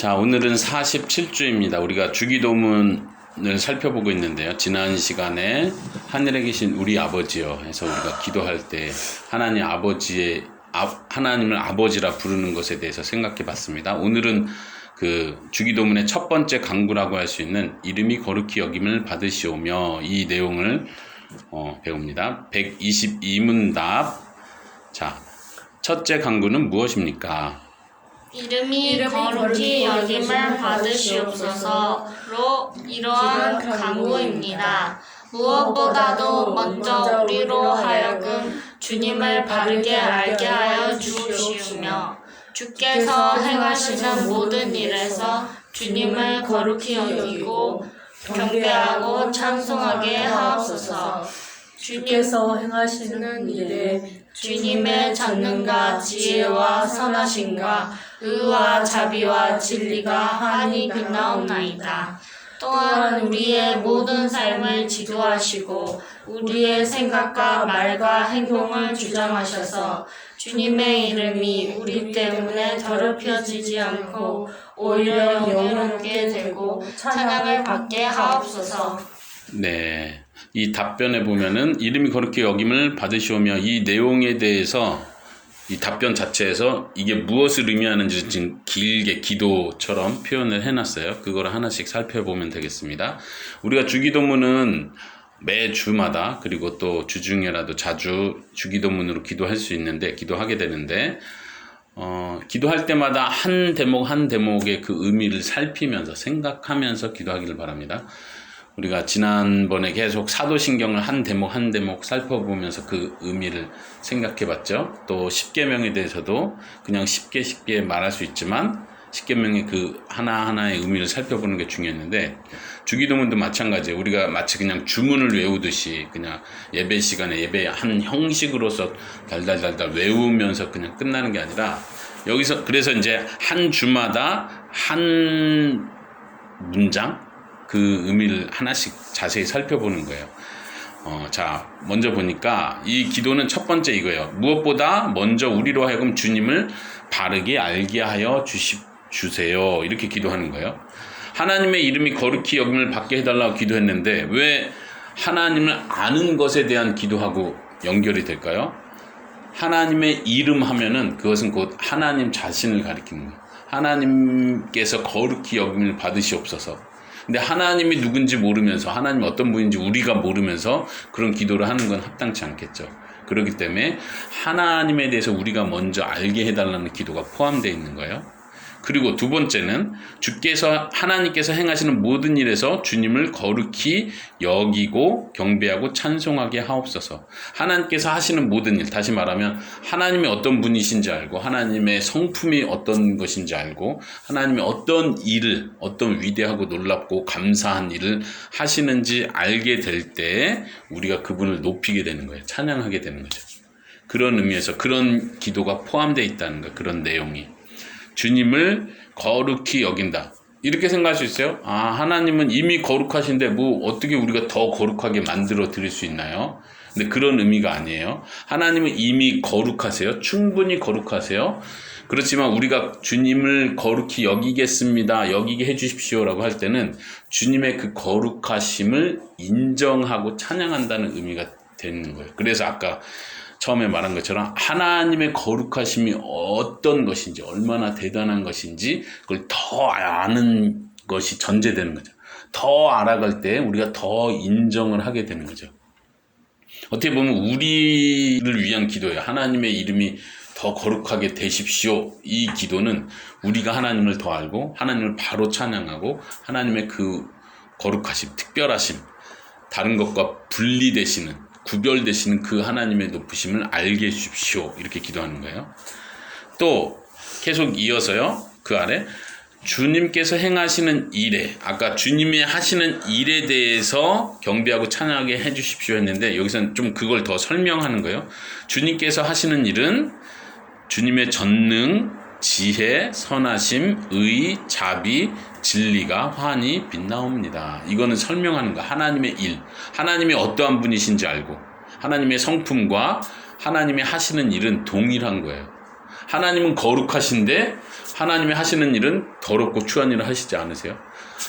자, 오늘은 47주입니다. 우리가 주기도문을 살펴보고 있는데요. 지난 시간에 하늘에 계신 우리 아버지여 해서 우리가 기도할 때 하나님을 아버지라 부르는 것에 대해서 생각해 봤습니다. 오늘은 그 주기도문의 첫 번째 강구라고 할 수 있는 이름이 거룩히 여김을 받으시오며 이 내용을 배웁니다. 122문답. 자, 첫째 강구는 무엇입니까? 이름이 거룩히 여김을 받으시옵소서로 이러한 강구입니다. 무엇보다도 먼저 우리로 하여금 주님을 바르게 알게 하여 주시오며 주께서 행하시는 모든 일에서 주님을 거룩히 여기고 경배하고 찬송하게 하옵소서. 주께서 행하시는 일에 주님의 전능과 지혜와 선하심과 의와 자비와 진리가 환히 빛나옵나이다. 또한 우리의 모든 삶을 지도하시고 우리의 생각과 말과 행동을 주장하셔서 주님의 이름이 우리 때문에 더럽혀지지 않고 오히려 영예롭게 되고 찬양을 받게 하옵소서. 네, 이 답변에 보면은 이름이 거룩히 여김을 받으시오며 이 내용에 대해서 이 답변 자체에서 이게 무엇을 의미하는지 지금 길게 기도처럼 표현을 해놨어요. 그걸 하나씩 살펴보면 되겠습니다. 우리가 주기도문은 매 주마다 그리고 또 주중에라도 자주 주기도문으로 기도하게 되는데 기도할 때마다 한 대목 한 대목의 그 의미를 살피면서 생각하면서 기도하기를 바랍니다. 우리가 지난번에 계속 사도신경을 한 대목 한 대목 살펴보면서 그 의미를 생각해봤죠. 또 십계명에 대해서도 그냥 쉽게 말할 수 있지만 십계명의 그 하나하나의 의미를 살펴보는 게 중요했는데 주기도문도 마찬가지예요. 우리가 마치 그냥 주문을 외우듯이 그냥 예배 시간에 예배 한 형식으로서 달달달달 외우면서 그냥 끝나는 게 아니라 여기서 그래서 이제 한 주마다 한 문장 그 의미를 하나씩 자세히 살펴보는 거예요. 자, 먼저 보니까 이 기도는 첫 번째 이거예요. 무엇보다 먼저 우리로 하여금 주님을 바르게 알게 하여 주세요. 이렇게 기도하는 거예요. 하나님의 이름이 거룩히 여김을 받게 해달라고 기도했는데 왜 하나님을 아는 것에 대한 기도하고 연결이 될까요? 하나님의 이름 하면은 그것은 곧 하나님 자신을 가리키는 거예요. 하나님께서 거룩히 여김을 받으시옵소서. 근데 하나님이 누군지 모르면서 하나님이 어떤 분인지 우리가 모르면서 그런 기도를 하는 건 합당치 않겠죠. 그렇기 때문에 하나님에 대해서 우리가 먼저 알게 해달라는 기도가 포함되어 있는 거예요. 그리고 두 번째는 하나님께서 행하시는 모든 일에서 주님을 거룩히 여기고 경배하고 찬송하게 하옵소서. 하나님께서 하시는 모든 일, 다시 말하면 하나님이 어떤 분이신지 알고 하나님의 성품이 어떤 것인지 알고 하나님이 어떤 일을, 어떤 위대하고 놀랍고 감사한 일을 하시는지 알게 될 때 우리가 그분을 높이게 되는 거예요. 찬양하게 되는 거죠. 그런 의미에서 그런 기도가 포함되어 있다는 거예요. 그런 내용이. 주님을 거룩히 여긴다. 이렇게 생각할 수 있어요? 하나님은 이미 거룩하신데 뭐 어떻게 우리가 더 거룩하게 만들어 드릴 수 있나요? 근데 그런 의미가 아니에요. 하나님은 이미 거룩하세요. 충분히 거룩하세요. 그렇지만 우리가 주님을 거룩히 여기겠습니다. 여기게 해주십시오라고 할 때는 주님의 그 거룩하심을 인정하고 찬양한다는 의미가 되는 거예요. 그래서 아까 처음에 말한 것처럼 하나님의 거룩하심이 어떤 것인지 얼마나 대단한 것인지 그걸 더 아는 것이 전제되는 거죠. 더 알아갈 때 우리가 더 인정을 하게 되는 거죠. 어떻게 보면 우리를 위한 기도예요. 하나님의 이름이 더 거룩하게 되십시오. 이 기도는 우리가 하나님을 더 알고 하나님을 바로 찬양하고 하나님의 그 거룩하심, 특별하심, 다른 것과 분리되시는 구별되시는 그 하나님의 높으심을 알게 해주십시오. 이렇게 기도하는 거예요. 또 계속 이어서요. 그 아래 주님께서 행하시는 일에 아까 주님이 하시는 일에 대해서 경배하고 찬양하게 해주십시오 했는데 여기서는 좀 그걸 더 설명하는 거예요. 주님께서 하시는 일은 주님의 전능, 지혜, 선하심, 의, 자비, 진리가 환히 빛나옵니다. 이거는 설명하는 거. 하나님의 일. 하나님이 어떠한 분이신지 알고 하나님의 성품과 하나님의 하시는 일은 동일한 거예요. 하나님은 거룩하신데 하나님이 하시는 일은 더럽고 추한 일을 하시지 않으세요?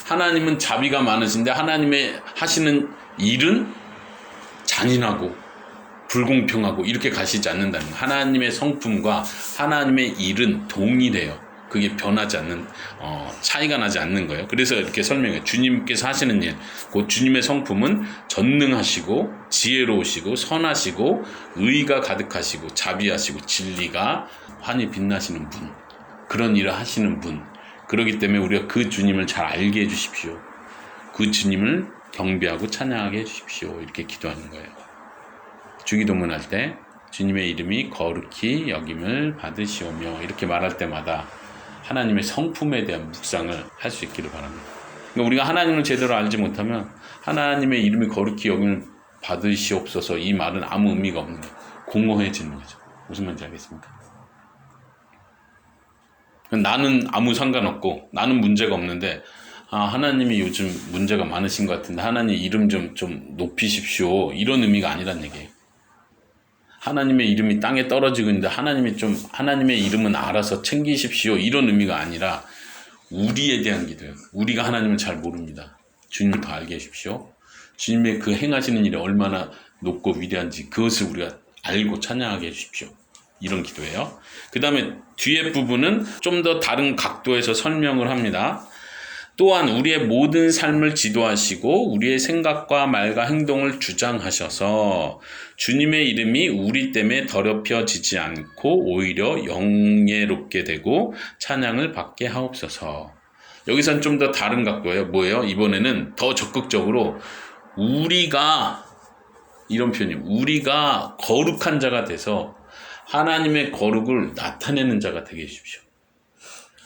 하나님은 자비가 많으신데 하나님의 하시는 일은 잔인하고 불공평하고 이렇게 가시지 않는다는 거예요. 하나님의 성품과 하나님의 일은 동일해요. 그게 변하지 않는, 차이가 나지 않는 거예요. 그래서 이렇게 설명해요. 주님께서 하시는 일, 곧 주님의 성품은 전능하시고 지혜로우시고 선하시고 의가 가득하시고 자비하시고 진리가 환히 빛나시는 분, 그런 일을 하시는 분. 그렇기 때문에 우리가 그 주님을 잘 알게 해주십시오. 그 주님을 경배하고 찬양하게 해주십시오. 이렇게 기도하는 거예요. 주기도문 할 때 주님의 이름이 거룩히 여김을 받으시오며 이렇게 말할 때마다 하나님의 성품에 대한 묵상을 할 수 있기를 바랍니다. 그러니까 우리가 하나님을 제대로 알지 못하면 하나님의 이름이 거룩히 여김을 받으시옵소서 이 말은 아무 의미가 없는 거예요. 공허해지는 거죠. 무슨 말인지 알겠습니까? 나는 아무 상관없고 나는 문제가 없는데 하나님이 요즘 문제가 많으신 것 같은데 하나님 이름 좀 높이십시오. 이런 의미가 아니란 얘기예요. 하나님의 이름이 땅에 떨어지고 있는데 하나님의 이름은 알아서 챙기십시오. 이런 의미가 아니라 우리에 대한 기도예요. 우리가 하나님을 잘 모릅니다. 주님을 더 알게 해주십시오. 주님의 그 행하시는 일이 얼마나 높고 위대한지 그것을 우리가 알고 찬양하게 해주십시오. 이런 기도예요. 그 다음에 뒤에 부분은 좀 더 다른 각도에서 설명을 합니다. 또한 우리의 모든 삶을 지도하시고 우리의 생각과 말과 행동을 주장하셔서 주님의 이름이 우리 때문에 더럽혀지지 않고 오히려 영예롭게 되고 찬양을 받게 하옵소서. 여기서는 좀 더 다른 각도예요. 뭐예요? 이번에는 더 적극적으로 우리가 이런 표현이에요. 우리가 거룩한 자가 돼서 하나님의 거룩을 나타내는 자가 되게 해주십시오.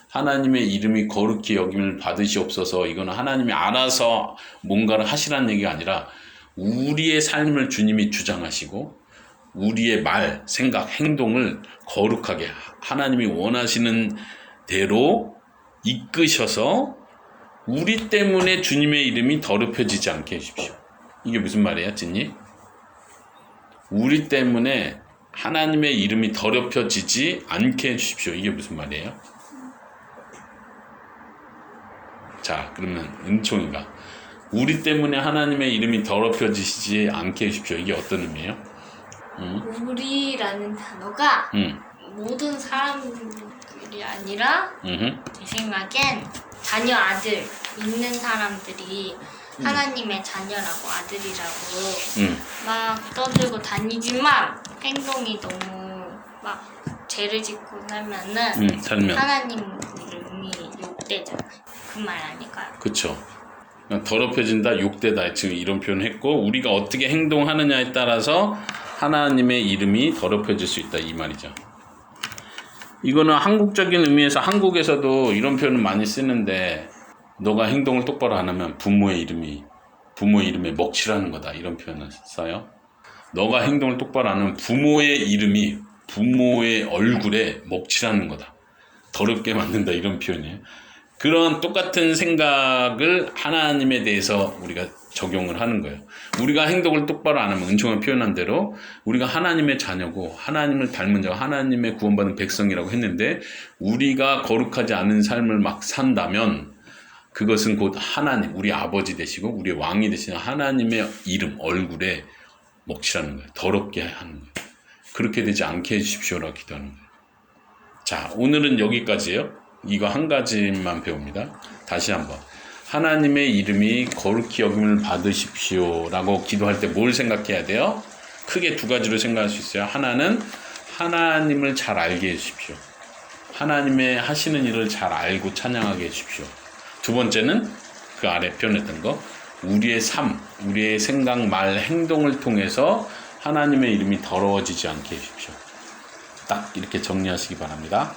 하나님의 이름이 거룩히 여김을 받으시옵소서. 이거는 하나님이 알아서 뭔가를 하시라는 얘기가 아니라 우리의 삶을 주님이 주장하시고 우리의 말, 생각, 행동을 거룩하게 하나님이 원하시는 대로 이끄셔서 우리 때문에 주님의 이름이 더럽혀지지 않게 해주십시오. 이게 무슨 말이에요, 찐니? 우리 때문에 하나님의 이름이 더럽혀지지 않게 해주십시오. 이게 무슨 말이에요? 자, 그러면 은총이가 우리 때문에 하나님의 이름이 더럽혀지지 않게 해주십시오. 이게 어떤 의미예요? 우리라는 단어가 모든 사람들이 아니라 제 생각엔 자녀 아들 있는 사람들이 하나님의 자녀라고 아들이라고 막 떠들고 다니지만 행동이 너무 막 죄를 짓고 살면은 하나님 이름이 욕되잖아요. 그 말 아닐까요? 그쵸. 더럽혀진다, 욕되다 지금 이런 표현을 했고 우리가 어떻게 행동하느냐에 따라서 하나님의 이름이 더럽혀질 수 있다 이 말이죠. 이거는 한국적인 의미에서 한국에서도 이런 표현을 많이 쓰는데 너가 행동을 똑바로 안 하면 부모의 이름에 먹칠하는 거다 이런 표현을 써요. 너가 행동을 똑바로 안 하면 부모의 이름이 부모의 얼굴에 먹칠하는 거다. 더럽게 만든다 이런 표현이에요. 그런 똑같은 생각을 하나님에 대해서 우리가 적용을 하는 거예요. 우리가 행동을 똑바로 안 하면 은총을 표현한 대로 우리가 하나님의 자녀고 하나님을 닮은 자고 하나님의 구원받은 백성이라고 했는데 우리가 거룩하지 않은 삶을 막 산다면 그것은 곧 하나님, 우리 아버지 되시고 우리 왕이 되시는 하나님의 이름, 얼굴에 먹칠하는 거예요. 더럽게 하는 거예요. 그렇게 되지 않게 해주십시오라고 기도하는 거예요. 자, 오늘은 여기까지예요. 이거 한 가지만 배웁니다. 다시 한번. 하나님의 이름이 거룩히 여김을 받으십시오 라고 기도할 때 뭘 생각해야 돼요? 크게 두 가지로 생각할 수 있어요. 하나는 하나님을 잘 알게 해주십시오. 하나님의 하시는 일을 잘 알고 찬양하게 해주십시오. 두 번째는 그 아래 표현했던 거, 우리의 삶, 우리의 생각, 말, 행동을 통해서 하나님의 이름이 더러워지지 않게 해주십시오. 딱 이렇게 정리하시기 바랍니다.